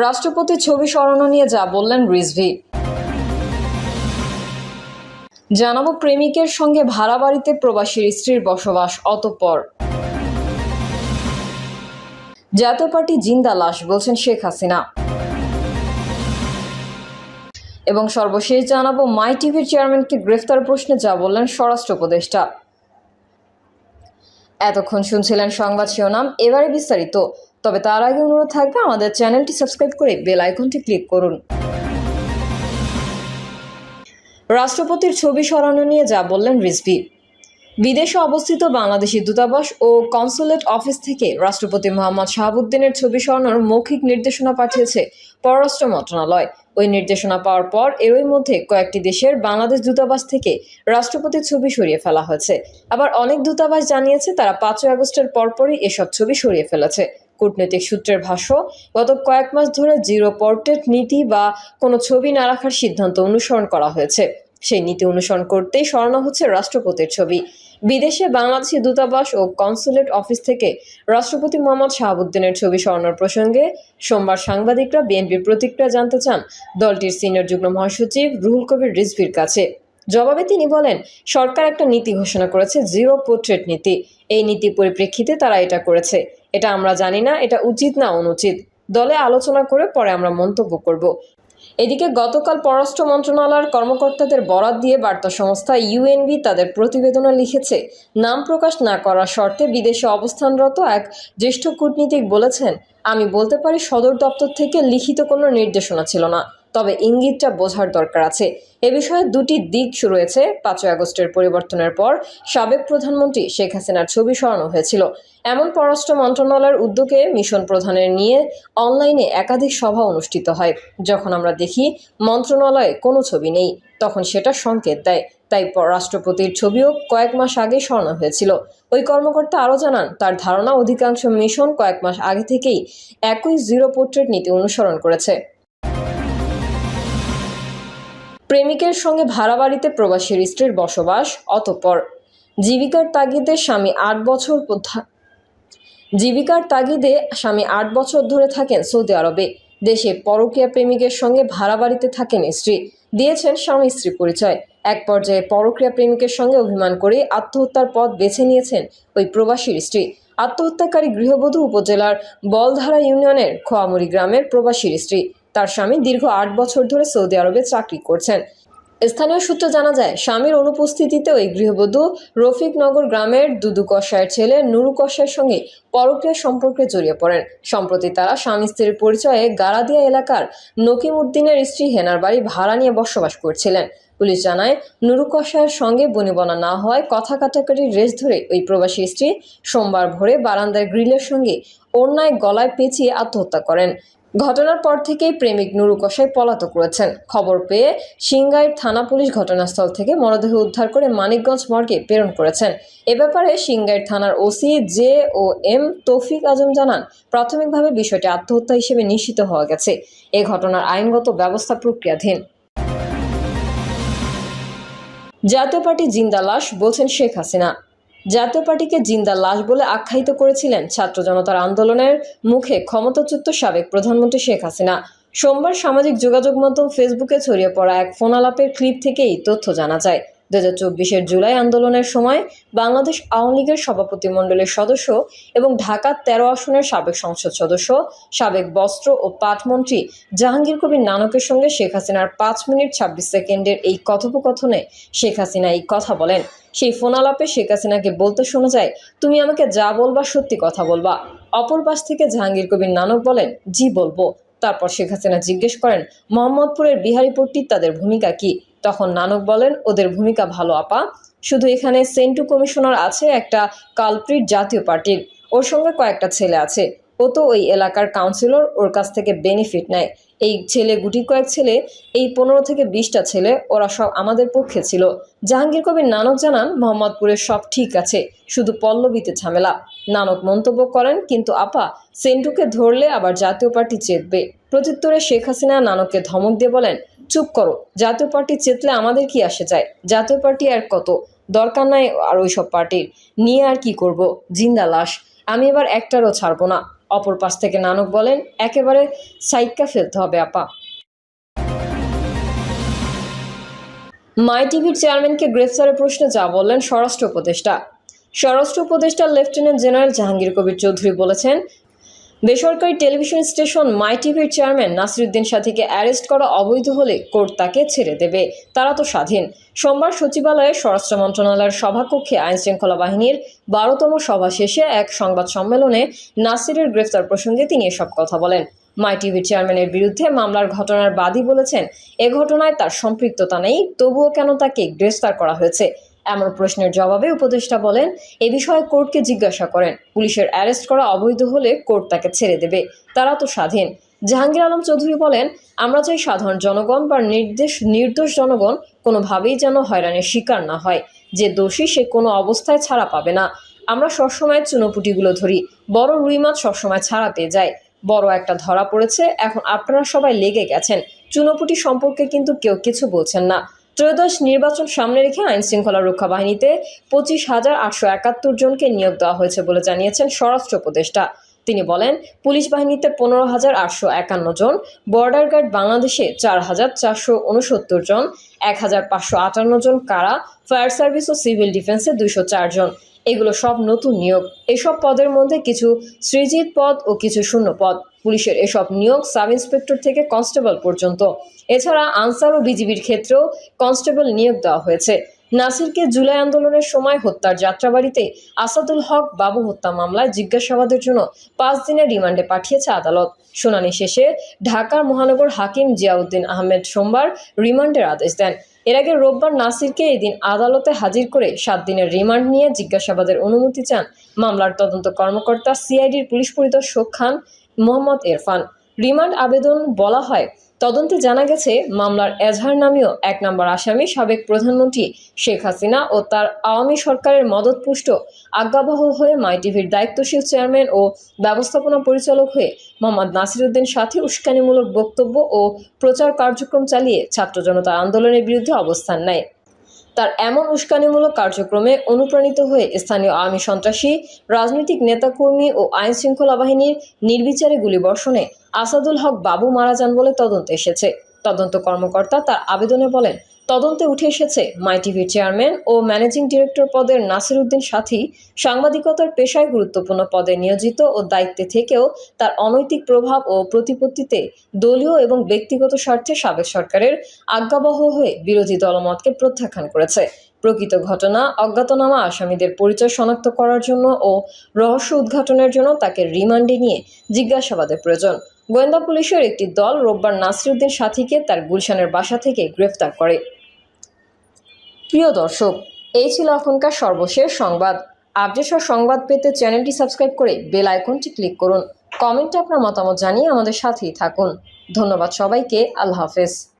রাষ্ট্রপতির ছবি সরানো নিয়ে যা বললেন রিজভী। জানাবো প্রেমিকের সঙ্গে ভাড়া বাড়িতে প্রবাসীর স্ত্রীর বসবাস, অতঃপর জাতীয় পার্টি জিন্দা লাশ বলছেন শেখ হাসিনা। এবং সর্বশেষ জানাবো মাই টিভির চেয়ারম্যানকে গ্রেফতার প্রশ্নে যা বললেন স্বরাষ্ট্র উপদেষ্টা। এতক্ষণ শুনছিলেন সংবাদ শিরোনাম, এবারে বিস্তারিত। তবে তার আগে অনুরোধ থাকবে আমাদের চ্যানেলটি সাবস্ক্রাইব করে বেল আইকনটি ক্লিক করুন। রাষ্ট্রপতির ছবি সরানো নিয়ে যা বললেন রিজভী। বিদেশে অবস্থিত বাংলাদেশি দূতাবাস ও কনসুলেট অফিস থেকে রাষ্ট্রপতি মোহাম্মদ শাহাবুদ্দিনের ছবি সরানোর মৌখিক নির্দেশনা পাঠিয়েছে পররাষ্ট্র মন্ত্রণালয়। ওই নির্দেশনা পাওয়ার পর এরই মধ্যে কয়েকটি দেশের বাংলাদেশ দূতাবাস থেকে রাষ্ট্রপতির ছবি সরিয়ে ফেলা হয়েছে। আবার অনেক দূতাবাস জানিয়েছে তারা 5ই আগস্টের পরপরই এসব ছবি সরিয়ে ফেলেছে। কূটনৈতিক সূত্রের ভাষ্য, গত কয়েক মাস ধরে জিরো পোর্ট্রেট নীতি বা কোনো ছবি না রাখার সিদ্ধান্ত অনুসরণ করা হয়েছে। সেই নীতি অনুসরণ করতেই সরানো হচ্ছে রাষ্ট্রপতির ছবি। বিদেশে বাংলাদেশি দূতাবাস ও কনসুলেট অফিস থেকে রাষ্ট্রপতি মোহাম্মদ শাহাবুদ্দিনের ছবি সরানোর প্রসঙ্গে সোমবার সাংবাদিকরা বিএনপির প্রতিক্রিয়া জানতে চান দলটির সিনিয়র যুগ্ম মহাসচিব রুহুল কবির রিজভীর কাছে। জবাবে তিনি বলেন, সরকার একটা নীতি ঘোষণা করেছে, জিরো পোর্ট্রেট নীতি। এই নীতি পরিপ্রেক্ষিতে তারা এটা করেছে। এটা আমরা জানি না এটা উচিত না অনুচিত। দলে আলোচনা করে পরে আমরা মন্তব্য করব। এদিকে গতকাল পররাষ্ট্র মন্ত্রণালয়ের কর্মকর্তাদের বরাত দিয়ে বার্তা সংস্থা ইউএনবি তাদের প্রতিবেদনে লিখেছে, নাম প্রকাশ না করার শর্তে বিদেশে অবস্থানরত এক জ্যেষ্ঠ কূটনীতিক বলেছেন, আমি বলতে পারি সদর দপ্তর থেকে লিখিত কোনো নির্দেশনা ছিল না, তবে ইঙ্গিতটা বোঝার দরকার আছে। এ বিষয়ে দুটি দিক রয়েছে। 5ই আগস্টের পরিবর্তনের পর সাবেক প্রধানমন্ত্রী শেখ হাসিনার ছবি সরানো হয়েছিল। এমন পররাষ্ট্র মন্ত্রণালয়ের উদ্যোগে মিশন প্রধানের নিয়ে অনলাইনে একাধিক সভা অনুষ্ঠিত হয়। যখন আমরা দেখি মন্ত্রণালয়ে কোনো ছবি নেই, তখন সেটা সংকেত দেয়। তাই রাষ্ট্রপতির ছবিও কয়েক মাস আগে সরানো হয়েছিল। ওই কর্মকর্তা আরও জানান, তার ধারণা অধিকাংশ মিশন কয়েক মাস আগে থেকেই একই জিরো পোর্ট্রেট নীতি অনুসরণ করেছে। প্রেমিকের সঙ্গে ভাড়া বাড়িতে প্রবাসীর স্ত্রীর বসবাস, অতঃপর জীবিকার তাগিদে স্বামী 8 বছর ধরে থাকেন সৌদি আরবে। দেশে পরকীয়া প্রেমিকের সঙ্গে ভাড়া বাড়িতে থাকেন স্ত্রী, দিয়েছেন স্বামী স্ত্রী পরিচয়। এক পর্যায়ে পরকীয়া প্রেমিকের সঙ্গে অভিমান করে আত্মহত্যার পথ বেছে নিয়েছেন ওই প্রবাসীর স্ত্রী। আত্মহত্যাকারী গৃহবধূ উপজেলার বলধারা ইউনিয়নের খোয়ামুড়ি গ্রামের প্রবাসীর স্ত্রী। তার স্বামী দীর্ঘ 8 বছর ধরে সৌদি আরবে চাকরি করছেন। স্থানীয় সূত্রে জানা যায়, স্বামীর অনুপস্থিতিতে ওই গৃহবধূ রফিকনগর গ্রামের দুদু কসাইয়ের ছেলে নুরু কসাইয়ের সঙ্গে পরকীয়া সম্পর্কে জড়িয়ে পড়েন। সম্প্রতি তারা স্বামী স্ত্রীর পরিচয়ে গারাদিয়া এলাকার নকিম উদ্দিনের স্ত্রী হেনার বাড়ি ভাড়া নিয়ে বসবাস করছিলেন। পুলিশ জানায়, নুরু কসাইয়ের সঙ্গে বনিবনা না হওয়ায় কথা কাটাকাটির রেশ ধরে ওই প্রবাসী স্ত্রী সোমবার ভোরে বারান্দার গ্রিলের সঙ্গে ওড়নায় গলায় পেঁচিয়ে আত্মহত্যা করেন। ঘটনার পর থেকেই প্রেমিক নুরু কসাই পলাতক রয়েছেন। খবর পেয়ে সিংগাইর থানা পুলিশ ঘটনাস্থল থেকে মরদেহ উদ্ধার করে মানিকগঞ্জ মর্গে প্রেরণ করেছেন। এ ব্যাপারে সিংগাইর থানার ওসি JOM তৌফিক আজম জানান, প্রাথমিকভাবে বিষয়টি আত্মহত্যা হিসেবে নিশ্চিত হওয়া গেছে। এ ঘটনার আইনগত ব্যবস্থা প্রক্রিয়াধীন। জাতীয় পার্টি জিন্দা লাশ বলছেন শেখ হাসিনা। জাতীয় পার্টিকে জিন্দা লাশ বলে আখ্যায়িত করেছিলেন ছাত্র জনতার আন্দোলনের মুখে ক্ষমতাচ্যুত সাবেক প্রধানমন্ত্রী শেখ হাসিনা। সোমবার সামাজিক যোগাযোগ মাধ্যম ফেসবুকে ছড়িয়ে পড়া এক ফোনালাপের ক্লিপ থেকেই তথ্য জানা যায়। 2024-এর জুলাই আন্দোলনের সময় বাংলাদেশ আওয়ামী লীগের সভাপতিমণ্ডলীর সদস্য এবং ঢাকা 13 আসনের সাবেক সংসদ সদস্য, সাবেক বস্ত্র ও পাটমন্ত্রী জাহাঙ্গীর কবির নানকের সঙ্গে শেখ হাসিনার 5 মিনিট 26 সেকেন্ডের এই কথোপকথনে শেখ হাসিনা এই কথা বলেন। সেই ফোনালাপে শেখ হাসিনাকে বলতে শোনা যায়, তুমি আমাকে যা বলবা সত্যি কথা বলবা। অপর পাশ থেকে জাহাঙ্গীর কবির নানক বলেন, জি বলবো। তারপর শেখ হাসিনা জিজ্ঞেস করেন, মোহাম্মদপুরের বিহারীপট্টির তাদের ভূমিকা কি? তখন নানক বলেন, ওদের ভূমিকা ভালো আপা, শুধু এখানে সেন্টু কমিশনার আছে একটা কালপ্রিট জাতীয় পার্টির, ওর সঙ্গে কয়েকটা ছেলে আছে, ও তো ওই এলাকার কাউন্সিলর, ওর কাছ থেকে বেনিফিট নেয়। এই ছেলে গুটি কয়েক ছেলে, এই 15 থেকে 20টা ছেলে, ওরা সব আমাদের পক্ষে ছিল। জাহাঙ্গীর কবির নানক জানান, মোহাম্মদপুরের সব ঠিক আছে, শুধু পল্লবীতে ঝামেলা। নানক মন্তব্য করেন, কিন্তু আপা, সেন্টুকে ধরলে আবার জাতীয় পার্টি চেতবে। প্রত্যুত্তরে শেখ হাসিনা নানককে ধমক দিয়ে বলেন, চুপ করো, জাতীয় পার্টি চেতলে আমাদের কি আসে যায়? জাতীয় পার্টি আর কত, দরকার নাই আর ওইসব পার্টির নিয়ে আর কি করব, জিন্দা লাশ, আমি এবার একটারও ছাড়বো না। অপর পাশ থেকে নানক বলেন, একেবারে সাইক্কা ফেলতে হবে আপা। মাই টিভির চেয়ারম্যানকে গ্রেফতারের প্রশ্নে যা বললেন স্বরাষ্ট্র উপদেষ্টা লেফটেন্যান্ট জেনারেল জাহাঙ্গীর কবির চৌধুরী বলেছেন, বেসরকারি টেলিভিশন স্টেশন মাই টিভির চেয়ারম্যান নাসিরুদ্দিন সাথীকে অ্যারেস্ট করা অবৈধ হলে কোর্ট তাকে ছেড়ে দেবে, তারা তো স্বাধীন। সোমবার সচিবালয়ে স্বরাষ্ট্র মন্ত্রণালয়ের সভাকক্ষে আইনশৃঙ্খলা বাহিনীর 12তম সভা শেষে এক সংবাদ সম্মেলনে নাসিরের গ্রেফতার প্রসঙ্গে তিনি এসব কথা বলেন। মাই টিভির চেয়ারম্যানের বিরুদ্ধে মামলার ঘটনার বাদী বলেছেন, এ ঘটনায় তার সম্পৃক্ততা নেই, তবুও কেন তাকে গ্রেফতার করা হয়েছে। এমন প্রশ্নের জবাবে উপদেষ্টা বলেন, এ বিষয়ে কোর্টকে জিজ্ঞাসা করেন। পুলিশের অ্যারেস্ট করা অবৈধ হলে কোর্ট তাকে ছেড়ে দেবে, তারা তো স্বাধীন। জাহাঙ্গীর আলম চৌধুরী বলেন, আমরা চাই সাধারণ জনগণ বা নির্দোষ জনগণ কোনোভাবেই যেন হয়রানির শিকার না হয়। যে দোষী সে কোনো অবস্থায় ছাড়া পাবে না। আমরা সবসময় চুনোপুটিগুলো ধরি, বড় রুই মাছ সবসময় ছাড়া পেয়ে যায়। বড় একটা ধরা পড়েছে, এখন আপনারা সবাই লেগে গেছেন। চুনোপুটি সম্পর্কে কিন্তু কেউ কিছু বলছেন না। ত্রয়োদশ নির্বাচন সামনে রেখে আইনশৃঙ্খলা রক্ষা বাহিনীতে 25,871 জনকে নিয়োগ দেওয়া হয়েছে বলে জানিয়েছেন স্বরাষ্ট্র উপদেষ্টা। তিনি বলেন, পুলিশ বাহিনীতে 15,851 জন, বর্ডার গার্ড বাংলাদেশে 4,469 জন, 1,558 জন কারা, ফায়ার সার্ভিস ও সিভিল ডিফেন্সে 204 জন। এগুলো সব নতুন নিয়োগ। এসব পদের মধ্যে কিছু সৃজিত পদ ও কিছু শূন্য পদ। পুলিশের এসব নিয়োগ সাব ইন্সপেক্টর থেকে কনস্টেবল পর্যন্ত। এছাড়া আনসার ও বিজিবির ক্ষেত্রেও কনস্টেবল নিয়োগ দেওয়া হয়েছে। নাসিরকে জুলাই আন্দোলনের সময় হত্যার যাত্রাবাড়িতে আসাদুল হক বাবু হত্যা মামলায় জিজ্ঞাসাবাদের জন্য 5 দিনের রিমান্ডে পাঠিয়েছে আদালত। শুনানি শেষে ঢাকার মহানগর হাকিম জিয়াউদ্দিন আহমেদ সোমবার রিমান্ডের আদেশ দেন। এর আগে রোববার নাসিরকে এদিন আদালতে হাজির করে 7 দিনের রিমান্ড নিয়ে জিজ্ঞাসাবাদের অনুমতি চান মামলার তদন্ত কর্মকর্তা সিআইডির পুলিশ পরিদর্শক খান মোহাম্মদ ইরফান। রিমান্ড আবেদন বলা হয়, তদন্তে জানা গেছে মামলার এজাহার নামীয় 1 নম্বর আসামি সাবেক প্রধানমন্ত্রী শেখ হাসিনা ও তার আওয়ামী সরকারের মদতপুষ্ট আজ্ঞাবহ হয়ে মাই টিভির দায়িত্বশীল চেয়ারম্যান ও ব্যবস্থাপনা পরিচালক হয়ে মোহাম্মদ নাসিরুদ্দিন সাথী উস্কানিমূলক বক্তব্য ও প্রচার কার্যক্রম চালিয়ে ছাত্র জনতার আন্দোলনের বিরুদ্ধে অবস্থান নেয়। তার এমন উস্কানিমূলক কার্যক্রমে অনুপ্রাণিত হয়ে স্থানীয় আওয়ামী সন্ত্রাসী, রাজনৈতিক নেতাকর্মী ও আইনশৃঙ্খলা বাহিনীর নির্বিচারে গুলিবর্ষণে আসাদুল হক বাবু মারা যান বলে তদন্তে এসেছে। তদন্ত কর্মকর্তা তার আবেদনে বলেন, তদন্তে উঠে এসেছে মাই টিভির চেয়ারম্যান ও ম্যানেজিং ডিরেক্টর পদের নাসিরুদ্দিন সাথী সাংবাদিকতার পেশায় গুরুত্বপূর্ণ পদে নিয়োজিত ও দায়িত্বে থেকেও তার অনৈতিক প্রভাব ও প্রতিপত্তিতে দলীয় এবং ব্যক্তিগত স্বার্থে সাবেক সরকারের আজ্ঞাবহ হয়ে বিরোধী দলমতকে প্রত্যাখ্যান করেছে। প্রকৃত ঘটনা, অজ্ঞাতনামা আসামিদের পরিচয় শনাক্ত করার জন্য ও রহস্য উদ্ঘাটনের জন্য তাকে রিমান্ডে নিয়ে জিজ্ঞাসাবাদের প্রয়োজন। গোয়েন্দা পুলিশের একটি দল রোববার নাসিরুদ্দিন সাথীকে তার গুলশানের বাসা থেকে গ্রেফতার করে। প্রিয় দর্শক, এই ছিল এখনকার সর্বশেষ সংবাদ। আপডেট সংবাদ পেতে চ্যানেলটি সাবস্ক্রাইব করে বেল আইকনটি ক্লিক করুন। কমেন্টে আপনার মতামত জানিয়ে আমাদের সাথেই থাকুন। ধন্যবাদ সবাইকে। আল্লাহ হাফেজ।